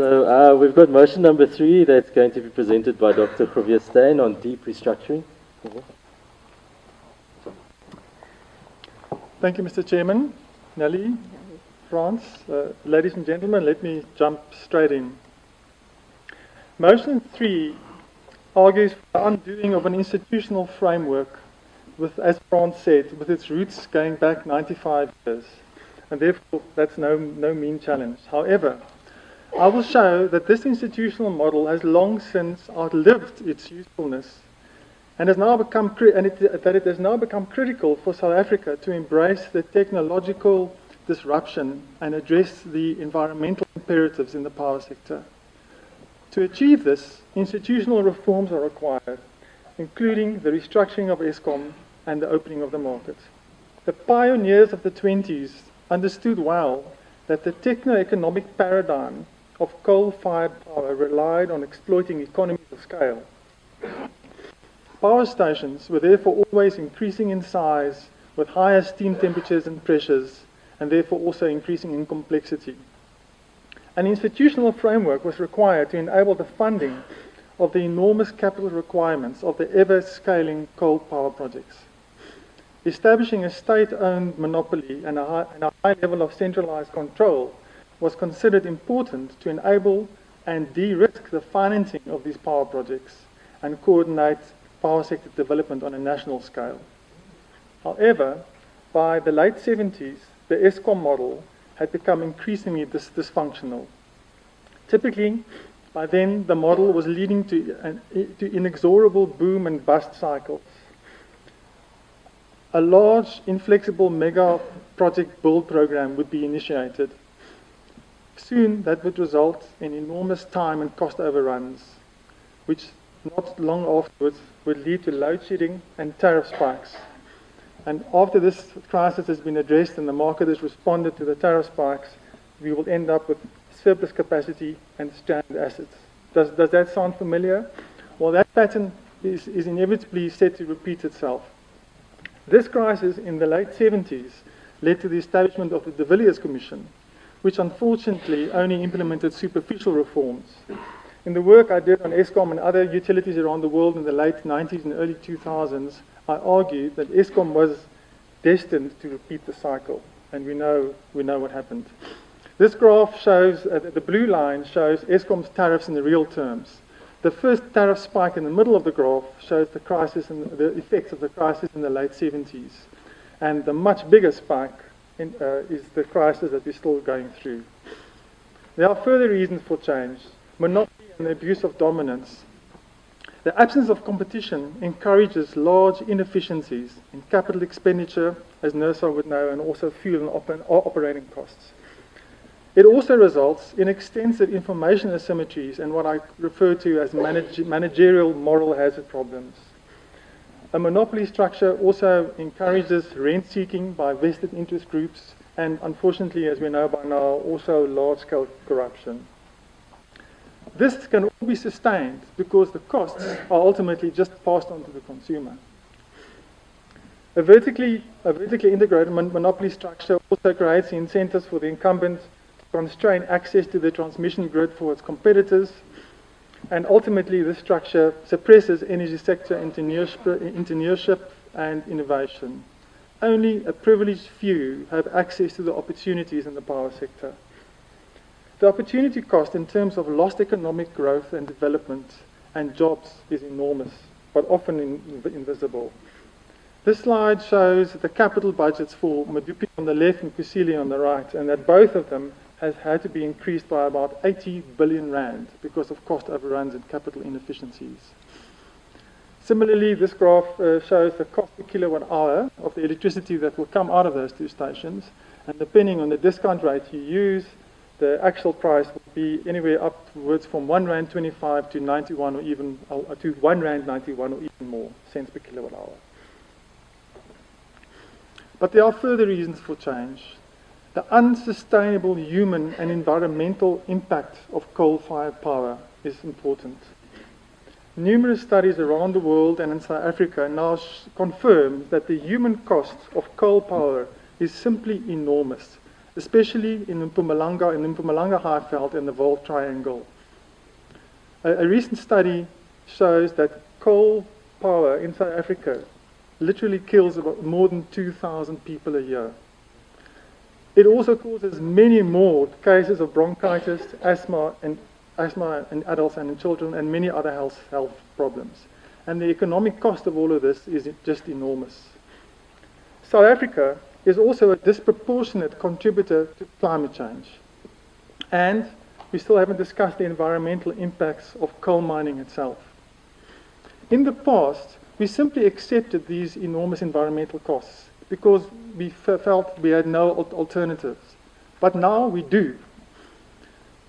So we've got motion number 3 that's going to be presented by Dr. Steyn on deep restructuring. Thank you, Mr. Chairman. Nelly, France, ladies and gentlemen, let me jump straight in. Motion 3 argues for the undoing of an institutional framework with, as France said, with its roots going back 95 years. And therefore, that's no mean challenge. However, I will show that this institutional model has long since outlived its usefulness and has now become that it has now become critical for South Africa to embrace the technological disruption and address the environmental imperatives in the power sector. To achieve this, institutional reforms are required, including the restructuring of Eskom and the opening of the market. The pioneers of the 20s understood well that the techno-economic paradigm of coal-fired power relied on exploiting economies of scale. Power stations were therefore always increasing in size with higher steam temperatures and pressures, and therefore also increasing in complexity. An institutional framework was required to enable the funding of the enormous capital requirements of the ever-scaling coal power projects. Establishing a state-owned monopoly and a high level of centralized control was considered important to enable and de-risk the financing of these power projects and coordinate power sector development on a national scale. However, by the late 70s, the Eskom model had become increasingly dysfunctional. Typically, by then, the model was leading to inexorable boom and bust cycles. A large, inflexible mega project build program would be initiated. Soon, that would result in enormous time and cost overruns, which not long afterwards would lead to load shedding and tariff spikes. And after this crisis has been addressed and the market has responded to the tariff spikes, we will end up with surplus capacity and stranded assets. Does that sound familiar? Well, that pattern is inevitably set to repeat itself. This crisis in the late 70s led to the establishment of the De Villiers Commission, which unfortunately only implemented superficial reforms. In the work I did on Eskom and other utilities around the world in the late 90s and early 2000s, I argued that Eskom was destined to repeat the cycle, and we know what happened. This graph shows, the blue line shows Eskom's tariffs in the real terms. The first tariff spike in the middle of the graph shows the crisis and the effects of the crisis in the late 70s. And the much bigger spike is the crisis that we're still going through. There are further reasons for change. Monopoly and the abuse of dominance. The absence of competition encourages large inefficiencies in capital expenditure, as Nersa would know, and also fuel and operating costs. It also results in extensive information asymmetries and what I refer to as managerial moral hazard problems. A monopoly structure also encourages rent-seeking by vested interest groups and, unfortunately, as we know by now, also large-scale corruption. This can all be sustained because the costs are ultimately just passed on to the consumer. A vertically integrated monopoly structure also creates incentives for the incumbent to constrain access to the transmission grid for its competitors, and ultimately this structure suppresses energy sector entrepreneurship and innovation. Only a privileged few have access to the opportunities in the power sector. The opportunity cost in terms of lost economic growth and development and jobs is enormous, but often invisible. This slide shows the capital budgets for Medupi on the left and Kusile on the right, and that both of them has had to be increased by about 80 billion rand because of cost overruns and capital inefficiencies. Similarly, this graph shows the cost per kilowatt hour of the electricity that will come out of those two stations, and depending on the discount rate you use, the actual price will be anywhere upwards from R1.25 to 91 or even to R1.91 or even more cents per kilowatt hour. But there are further reasons for change. The unsustainable human and environmental impact of coal-fired power is important. Numerous studies around the world and in South Africa now confirm that the human cost of coal power is simply enormous especially in Mpumalanga Highveld and the Vaal Triangle. A recent study shows that coal power in South Africa literally kills about more than 2,000 people a year. It also causes many more cases of bronchitis, asthma in adults and in children, and many other health problems. And the economic cost of all of this is just enormous. South Africa is also a disproportionate contributor to climate change. And we still haven't discussed the environmental impacts of coal mining itself. In the past, we simply accepted these enormous environmental costs because we felt we had no alternatives. But now we do.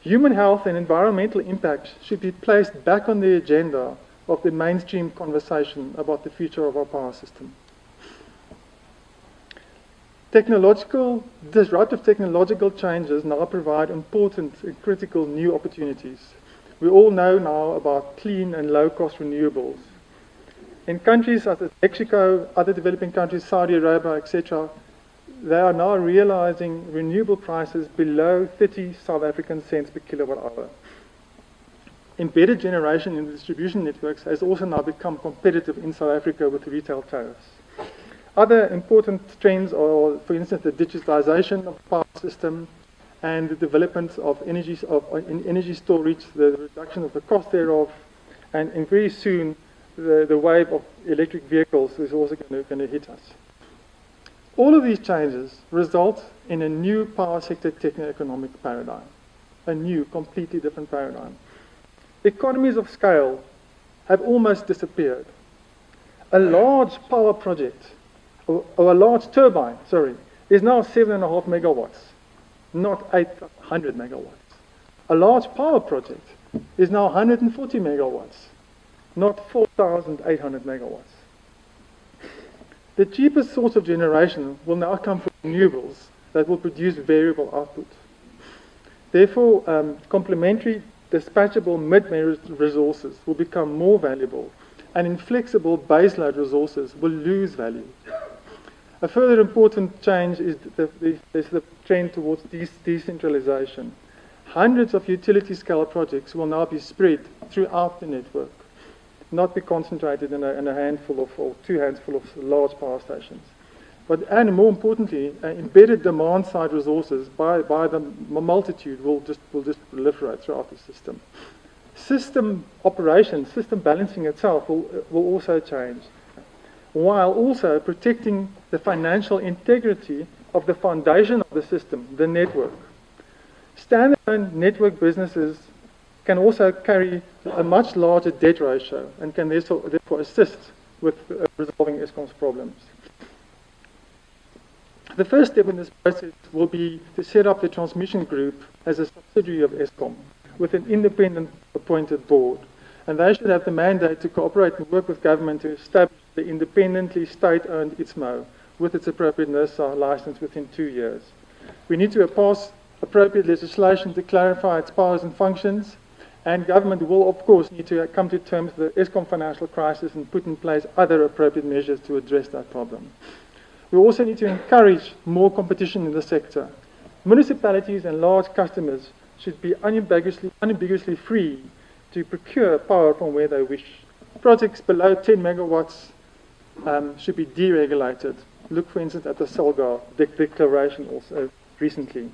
Human health and environmental impacts should be placed back on the agenda of the mainstream conversation about the future of our power system. Disruptive technological changes now provide important and critical new opportunities. We all know now about clean and low-cost renewables. In countries such as Mexico, other developing countries, Saudi Arabia, etc., they are now realizing renewable prices below 30 South African cents per kilowatt hour. Embedded generation in the distribution networks has also now become competitive in South Africa with retail tariffs. Other important trends are, for instance, the digitization of the power system and the development of energy storage, the reduction of the cost thereof, and very soon the wave of electric vehicles is also going to hit us. All of these changes result in a new power sector techno-economic paradigm, a new, completely different paradigm. Economies of scale have almost disappeared. A large power project, or a large turbine, is now 7.5 megawatts, not 800 megawatts. A large power project is now 140 megawatts, not 4,800 megawatts. The cheapest source of generation will now come from renewables that will produce variable output. Therefore, complementary dispatchable mid-merit resources will become more valuable, and inflexible baseload resources will lose value. A further important change is the trend towards decentralization. Hundreds of utility-scale projects will now be spread throughout the network, not be concentrated in a handful of, or two handfuls of large power stations. And more importantly, embedded demand-side resources by the multitude will just proliferate throughout the system. System operation, system balancing itself will also change, while also protecting the financial integrity of the foundation of the system, the network. Standalone network businesses can also carry a much larger debt ratio and can therefore assist with resolving Eskom's problems. The first step in this process will be to set up the transmission group as a subsidiary of Eskom with an independent appointed board. And they should have the mandate to cooperate and work with government to establish the independently state-owned ITSMO with its appropriate NERSA license within 2 years. We need to pass appropriate legislation to clarify its powers and functions, and government will, of course, need to come to terms with the Eskom financial crisis and put in place other appropriate measures to address that problem. We also need to encourage more competition in the sector. Municipalities and large customers should be unambiguously free to procure power from where they wish. Projects below 10 megawatts should be deregulated. Look, for instance, at the Selgar declaration also recently.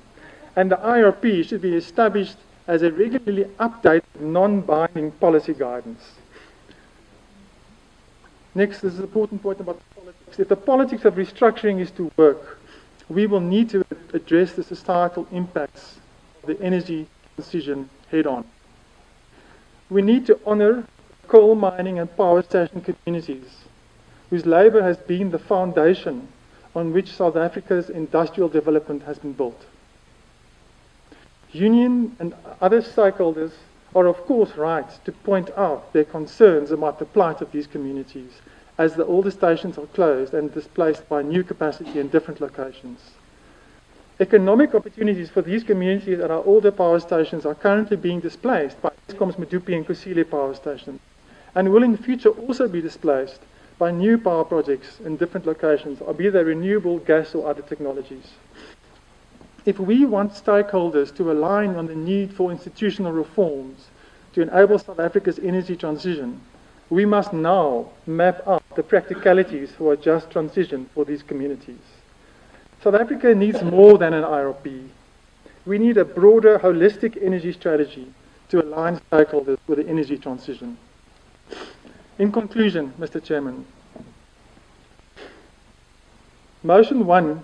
And the IRP should be established as a regularly updated, non-binding policy guidance. Next, this is an important point about politics. If the politics of restructuring is to work, we will need to address the societal impacts of the energy transition head-on. We need to honor coal mining and power station communities, whose labour has been the foundation on which South Africa's industrial development has been built. Union and other stakeholders are of course right to point out their concerns about the plight of these communities as the older stations are closed and displaced by new capacity in different locations. Economic opportunities for these communities at our older power stations are currently being displaced by Eskom's Medupi and Kusile power stations, and will in the future also be displaced by new power projects in different locations, be they renewable, gas or other technologies. If we want stakeholders to align on the need for institutional reforms to enable South Africa's energy transition, we must now map out the practicalities for a just transition for these communities. South Africa needs more than an IRP. We need a broader, holistic energy strategy to align stakeholders with the energy transition. In conclusion, Mr. Chairman, Motion 1,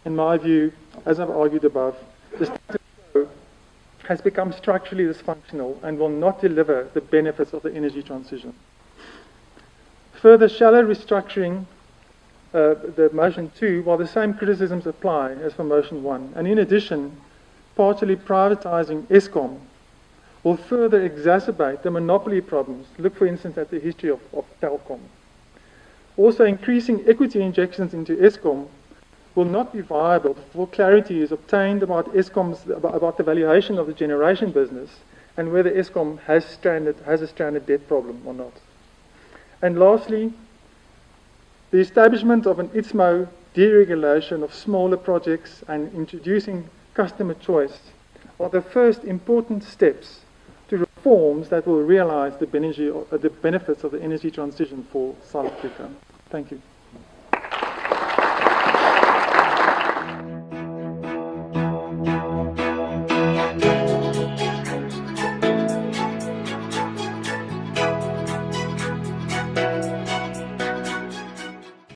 in my view, as I've argued above, the status quo has become structurally dysfunctional and will not deliver the benefits of the energy transition. Further shallow restructuring, the Motion 2, while the same criticisms apply as for Motion 1, and in addition, partially privatizing Eskom will further exacerbate the monopoly problems. Look, for instance, at the history of Telkom. Also, increasing equity injections into Eskom will not be viable before clarity is obtained about about the valuation of the generation business and whether Eskom has a stranded debt problem or not. And lastly, the establishment of an ITSMO deregulation of smaller projects and introducing customer choice are the first important steps to reforms that will realize the benefits of the energy transition for South Africa. Thank you.